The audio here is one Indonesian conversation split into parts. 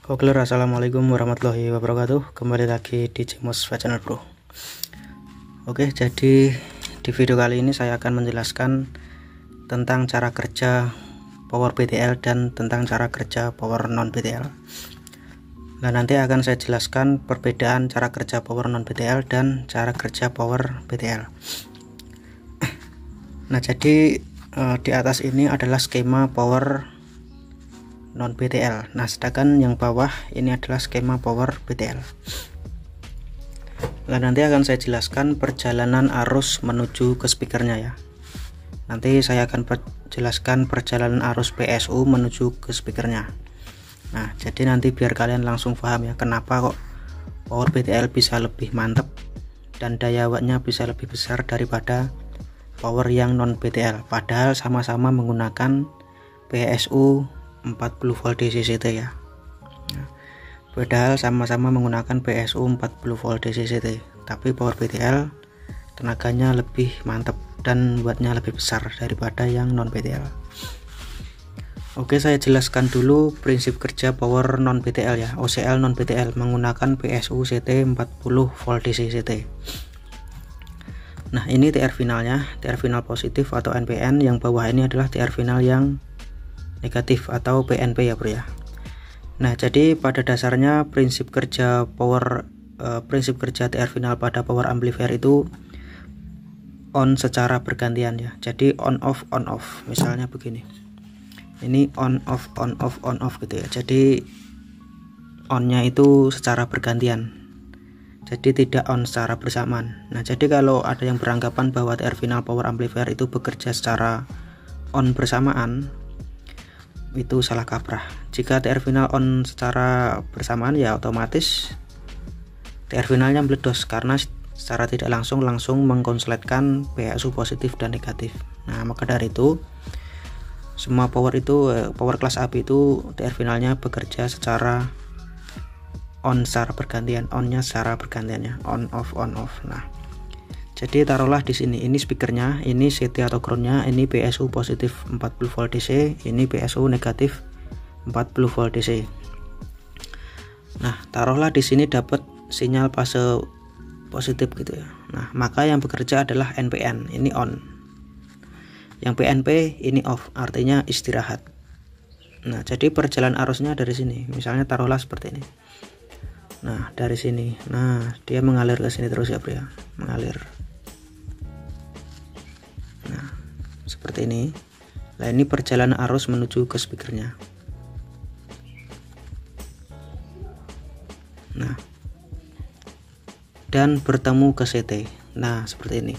Oke, assalamualaikum warahmatullahi wabarakatuh. Kembali lagi di Cemos Channel Bro. Oke, jadi di video kali ini saya akan menjelaskan tentang cara kerja power BTL dan tentang cara kerja power non BTL. Nah, nanti akan saya jelaskan perbedaan cara kerja power non BTL dan cara kerja power BTL. Nah, jadi di atas ini adalah skema power non BTL. Nah, sedangkan yang bawah ini adalah skema power BTL. Nah, nanti akan saya jelaskan perjalanan arus menuju ke speakernya ya. Nanti saya akan jelaskan perjalanan arus PSU menuju ke speakernya. Nah, jadi nanti biar kalian langsung paham ya kenapa kok power BTL bisa lebih mantap dan daya wattnya bisa lebih besar daripada power yang non BTL, padahal sama-sama menggunakan PSU 40 volt DC CT ya. Padahal sama-sama menggunakan PSU 40 volt DC CT, tapi power BTL tenaganya lebih mantap dan wattnya lebih besar daripada yang non BTL. Oke, saya jelaskan dulu prinsip kerja power non BTL ya, OCL non BTL menggunakan PSU CT 40 volt DC CT. Nah, ini TR finalnya, TR final positif atau NPN, yang bawah ini adalah TR final yang negatif atau PNP ya bro ya. Nah, jadi pada dasarnya prinsip kerja TR final pada power amplifier itu on secara bergantian ya. Jadi on off, misalnya begini, ini on off gitu ya. Jadi onnya itu secara bergantian, jadi tidak on secara bersamaan. Nah, jadi kalau ada yang beranggapan bahwa TR final power amplifier itu bekerja secara on bersamaan, itu salah kaprah. Jika TR final on secara bersamaan ya otomatis TR finalnya meledos karena secara tidak langsung mengkonsletkan PSU positif dan negatif. Nah, maka dari itu semua power kelas AB itu TR finalnya bekerja secara on secara bergantian, onnya secara bergantian ya, on off. Nah, jadi taruhlah di sini ini speakernya, ini CT atau groundnya, ini PSU positif 40 volt DC, ini PSU negatif 40 volt DC. Nah, taruhlah di sini dapat sinyal fase positif gitu ya. Nah, maka yang bekerja adalah NPN, ini on. Yang PNP ini off, artinya istirahat. Nah, jadi perjalanan arusnya dari sini. Misalnya taruhlah seperti ini. Nah, dari sini. Nah, dia mengalir ke sini terus ya, Bro ya. Mengalir. Nah, seperti ini. Nah, ini perjalanan arus menuju ke speakernya. Nah, dan bertemu ke CT. Nah, seperti ini.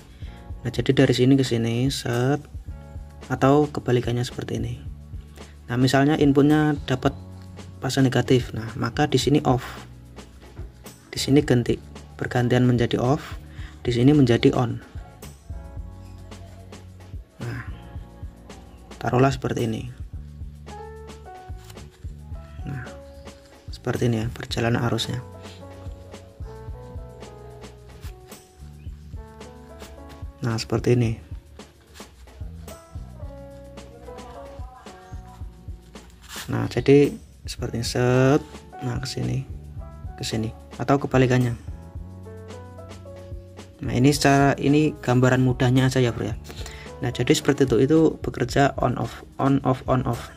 Nah, jadi dari sini ke sini set, atau kebalikannya seperti ini. Nah, misalnya inputnya dapat fase negatif. Nah, maka di sini off. Di sini bergantian menjadi off, di sini menjadi on. Nah, taruhlah seperti ini. Nah, seperti ini ya perjalanan arusnya. Nah, seperti ini. Nah, jadi seperti set. Nah, ke sini atau kebalikannya. Nah, ini gambaran mudahnya aja ya bro ya. Nah, jadi seperti itu bekerja on off.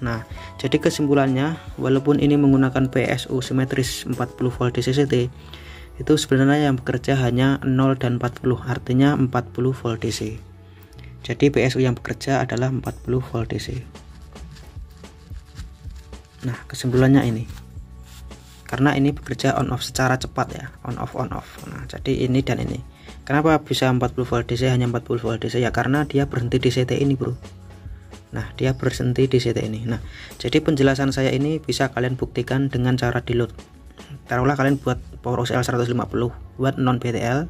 Nah, jadi kesimpulannya, walaupun ini menggunakan PSU simetris 40 volt DC CT, itu sebenarnya yang bekerja hanya 0 dan 40, artinya 40 volt DC. Jadi PSU yang bekerja adalah 40 volt DC. Nah, kesimpulannya ini, karena ini bekerja on off secara cepat ya, on off. Nah, jadi ini dan ini. Kenapa bisa 40 volt DC, hanya 40 volt DC ya, karena dia berhenti di CT ini bro. Nah, dia berhenti di CT ini. Nah, jadi penjelasan saya ini bisa kalian buktikan dengan cara di load. Taruhlah kalian buat power OCL 150 watt non BTL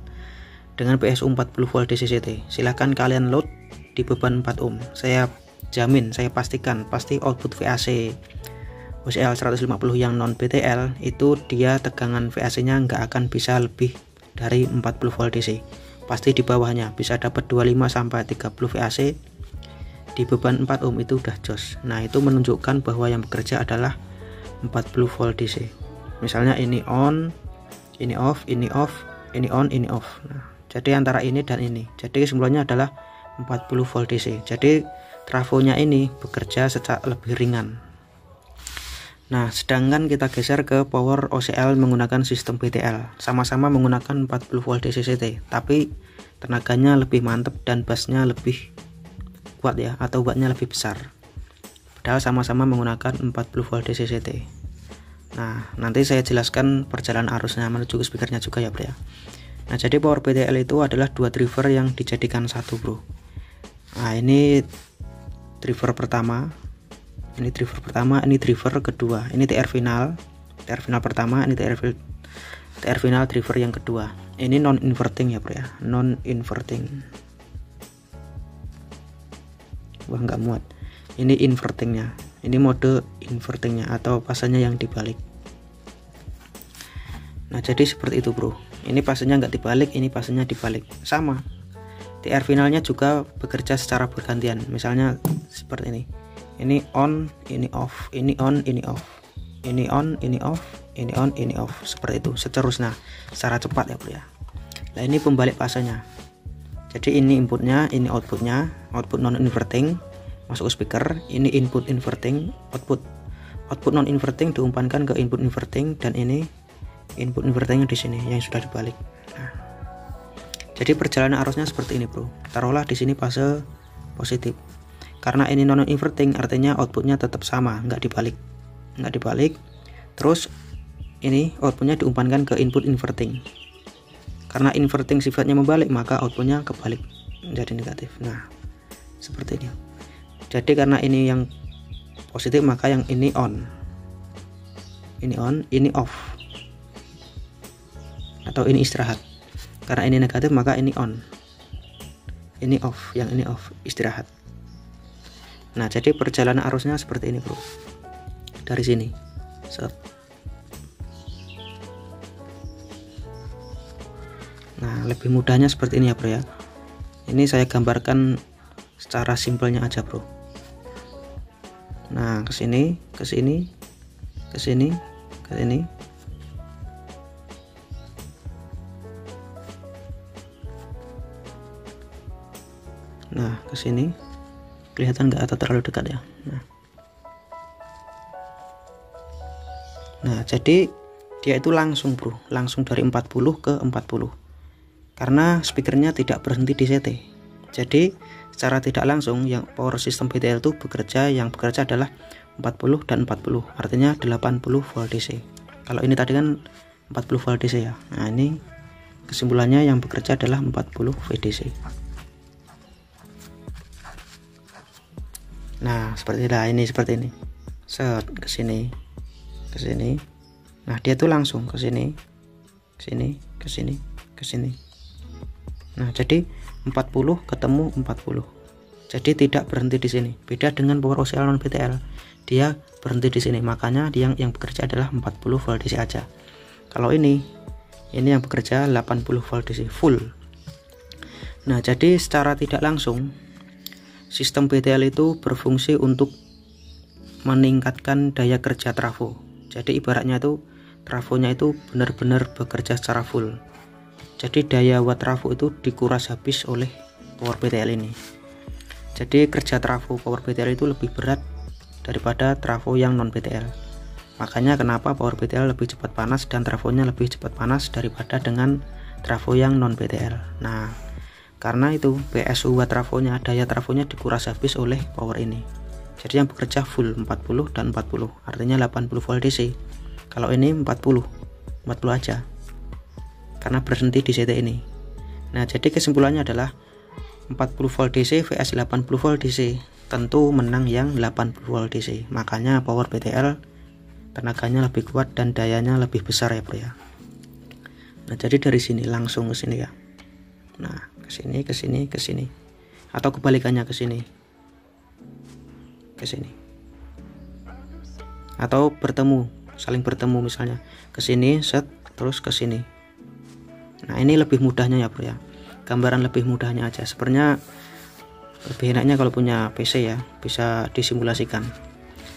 dengan PSU 40 volt DC CT. Silahkan kalian load di beban 4 ohm. Saya jamin, saya pastikan pasti output VAC OCL 150 yang non BTL itu dia tegangan VAC nya nggak akan bisa lebih dari 40 volt DC, pasti di bawahnya bisa dapat 25 sampai 30 VAC di beban 4 ohm itu udah jos. Nah, itu menunjukkan bahwa yang bekerja adalah 40 volt DC. Misalnya ini on, ini off, ini off, ini on, ini off. Nah, jadi antara ini dan ini. Jadi kesimpulannya adalah 40 volt DC. Jadi trafonya ini bekerja secara lebih ringan. Nah, sedangkan kita geser ke power OCL menggunakan sistem BTL, sama-sama menggunakan 40 volt DC CT, tapi tenaganya lebih mantap dan bassnya lebih kuat ya, atau wattnya lebih besar. Padahal sama-sama menggunakan 40 volt DC CT. Nah, nanti saya jelaskan perjalanan arusnya menuju ke speakernya juga ya bro ya. Nah, jadi power BTL itu adalah dua driver yang dijadikan satu bro. Nah, ini driver pertama, ini driver pertama, ini driver kedua, ini TR final pertama, ini TR final driver yang kedua. Ini non inverting ya bro ya, non inverting. Wah, nggak muat. Ini invertingnya, ini mode invertingnya atau pasanya yang dibalik. Nah, jadi seperti itu bro. Ini pasanya nggak dibalik, ini pasanya dibalik, sama. TR finalnya juga bekerja secara bergantian, misalnya seperti ini. Ini on, ini off, ini on, ini off, ini on, ini off, ini on, ini off, seperti itu seterusnya secara cepat ya bro ya. Nah, ini pembalik pasanya. Jadi ini inputnya, ini outputnya, output non inverting masuk ke speaker. Ini input inverting, output non inverting diumpankan ke input inverting, dan ini input invertingnya di sini yang sudah dibalik. Nah, jadi perjalanan arusnya seperti ini bro. Taruhlah di sini fase positif. Karena ini non inverting artinya outputnya tetap sama, nggak dibalik. Terus ini outputnya diumpankan ke input inverting. Karena inverting sifatnya membalik, maka outputnya kebalik menjadi negatif. Nah, seperti ini. Jadi karena ini yang positif, maka yang ini on, ini off, atau ini istirahat. Karena ini negatif, maka ini on, ini off, yang ini off, istirahat. Nah, jadi perjalanan arusnya seperti ini bro. Dari sini set. Nah, lebih mudahnya seperti ini ya bro ya. Ini saya gambarkan secara simpelnya aja bro. Nah, ke sini, ke sini, ke sini, ke sini. Nah, ke sini. Kelihatan nggak atau terlalu dekat ya? Nah, jadi dia itu langsung bro, langsung dari 40 ke 40, karena speakernya tidak berhenti di CT. Jadi secara tidak langsung yang power system BTL itu bekerja adalah 40 dan 40, artinya 80 volt DC. Kalau ini tadi kan 40 volt DC ya. Nah, ini kesimpulannya yang bekerja adalah 40 VDC. Nah, seperti ini. Set ke sini. Ke sini. Nah, dia tuh langsung ke sini. Ke sini, ke sini, ke sini. Nah, jadi 40 ketemu 40. Jadi tidak berhenti di sini. Beda dengan power OCL non BTL. Dia berhenti di sini. Makanya dia yang bekerja adalah 40 volt DC aja. Kalau ini yang bekerja 80 volt DC full. Nah, jadi secara tidak langsung sistem BTL itu berfungsi untuk meningkatkan daya kerja trafo. Jadi ibaratnya itu trafonya itu benar-benar bekerja secara full. Jadi daya watt trafo itu dikuras habis oleh power BTL ini. Jadi kerja trafo power BTL itu lebih berat daripada trafo yang non BTL. Makanya kenapa power BTL lebih cepat panas dan trafonya lebih cepat panas daripada dengan trafo yang non BTL. Nah, karena itu PSU watt trafonya, daya trafonya dikuras habis oleh power ini. Jadi yang bekerja full 40 dan 40, artinya 80 volt DC. Kalau ini 40 aja, karena berhenti di CT ini. Nah, jadi kesimpulannya adalah 40 volt DC vs 80 volt DC, tentu menang yang 80 volt DC. Makanya power BTL tenaganya lebih kuat dan dayanya lebih besar ya bro ya. Nah, jadi dari sini langsung ke sini ya. Nah, ke sini, ke sini, ke sini, atau kebalikannya ke sini, ke sini, atau bertemu, saling bertemu misalnya ke sini set terus ke sini. Nah, ini lebih mudahnya ya bro ya, gambaran lebih mudahnya aja. Sebenarnya lebih enaknya kalau punya PC ya, bisa disimulasikan.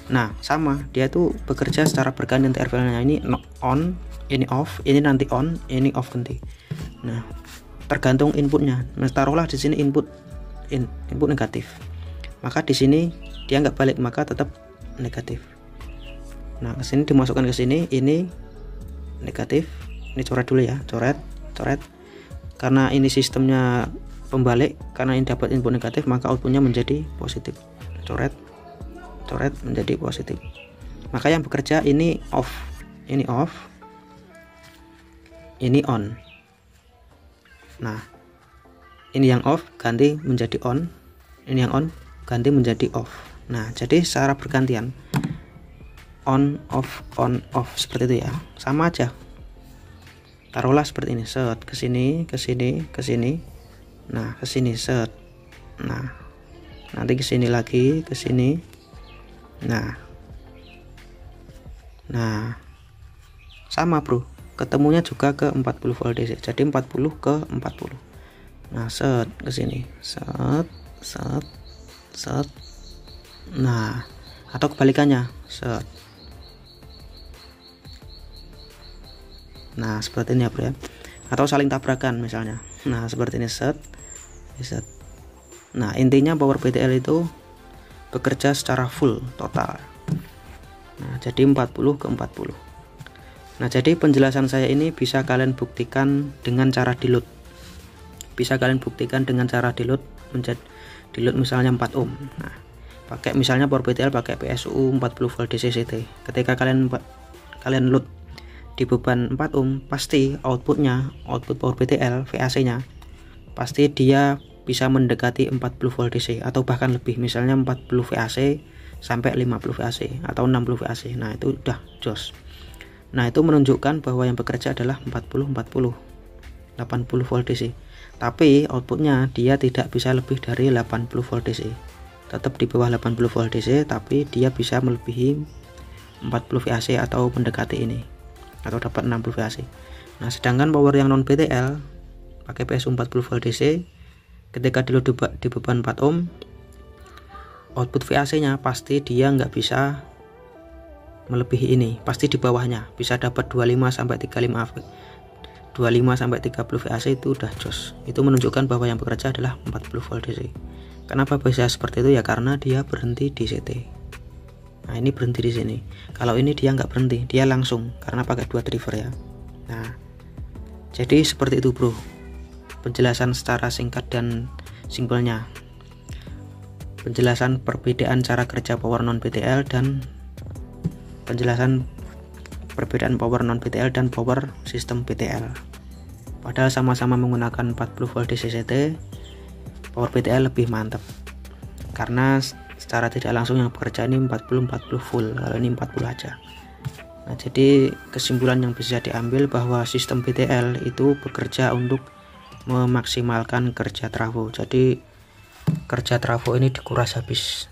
Nah sama, dia itu bekerja secara bergantian TRVL-nya. Ini on, ini off, ini nanti on, ini off ganti. Nah tergantung inputnya. Nah, taruhlah di sini input negatif, maka di sini dia nggak balik, maka tetap negatif. Nah kesini dimasukkan ke sini, ini negatif. Ini coret dulu ya, coret. Karena ini sistemnya pembalik, karena ini dapat input negatif maka outputnya menjadi positif. Coret menjadi positif. Maka yang bekerja ini off, ini on. Nah ini yang off ganti menjadi on, ini yang on ganti menjadi off. Nah jadi secara bergantian, on off seperti itu ya, sama aja. Taruhlah seperti ini, set ke sini, nah ke sini set, nah nanti ke sini lagi, ke sini, nah sama bro, ketemunya juga ke 40 volt DC, jadi 40 ke 40. Nah set ke sini, set, nah atau kebalikannya, set. Nah seperti ini ya bro ya, atau saling tabrakan misalnya. Nah seperti ini, set. Nah intinya power PTL itu bekerja secara full total. Nah jadi 40 ke 40. Nah jadi penjelasan saya ini bisa kalian buktikan dengan cara di load. Menjadi di load misalnya 4 ohm. Nah pakai misalnya power PTL pakai PSU 40 volt DC CT. Ketika kalian load di beban 4 ohm, pasti output power PTL VAC nya pasti dia bisa mendekati 40 volt DC atau bahkan lebih, misalnya 40 VAC sampai 50 VAC atau 60 VAC. Nah itu udah jos. Nah itu menunjukkan bahwa yang bekerja adalah 80 volt DC, tapi outputnya dia tidak bisa lebih dari 80 volt DC, tetap di bawah 80 volt DC, tapi dia bisa melebihi 40 VAC atau mendekati ini, atau dapat 60 VAC. Nah sedangkan power yang non PTL pakai PSU 40 volt DC, ketika di load di beban 4 ohm, output VAC nya pasti dia nggak bisa melebihi ini, pasti di bawahnya, bisa dapat 25 sampai 30 VAC itu udah jos. Itu menunjukkan bahwa yang bekerja adalah 40 volt DC. Kenapa bisa seperti itu ya, karena dia berhenti di CT. Nah ini berhenti di sini. Kalau ini dia nggak berhenti, dia langsung, karena pakai 2 driver ya. Nah jadi seperti itu bro, penjelasan secara singkat dan simpelnya, penjelasan perbedaan cara kerja power non PTL dan penjelasan perbedaan power non PTL dan power sistem PTL. Padahal sama-sama menggunakan 40 volt DC CT, power PTL lebih mantap karena secara tidak langsung yang bekerja ini 40 full, kalau ini 40 aja. Nah jadi kesimpulan yang bisa diambil bahwa sistem PTL itu bekerja untuk memaksimalkan kerja trafo. Jadi kerja trafo ini dikuras habis.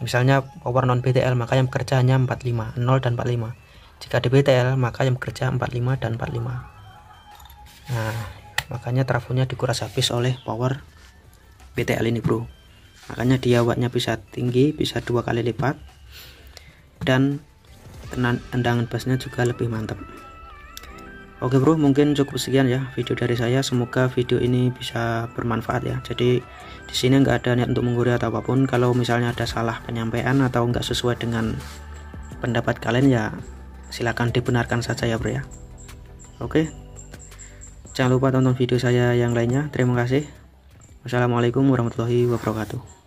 Misalnya power non PTL maka yang bekerja hanya 45, 0 dan 45. Jika di PTL maka yang bekerja 45 dan 45. Nah makanya trafonya dikuras habis oleh power PTL ini bro. Makanya dia wattnya bisa tinggi, bisa 2 kali lipat, dan tendangan bassnya juga lebih mantap. Oke bro, mungkin cukup sekian ya video dari saya. Semoga video ini bisa bermanfaat ya. Jadi di sini nggak ada niat untuk menggurui atau apapun. Kalau misalnya ada salah penyampaian atau nggak sesuai dengan pendapat kalian ya silakan dibenarkan saja ya bro ya. Oke, jangan lupa tonton video saya yang lainnya. Terima kasih. Wassalamualaikum warahmatullahi wabarakatuh.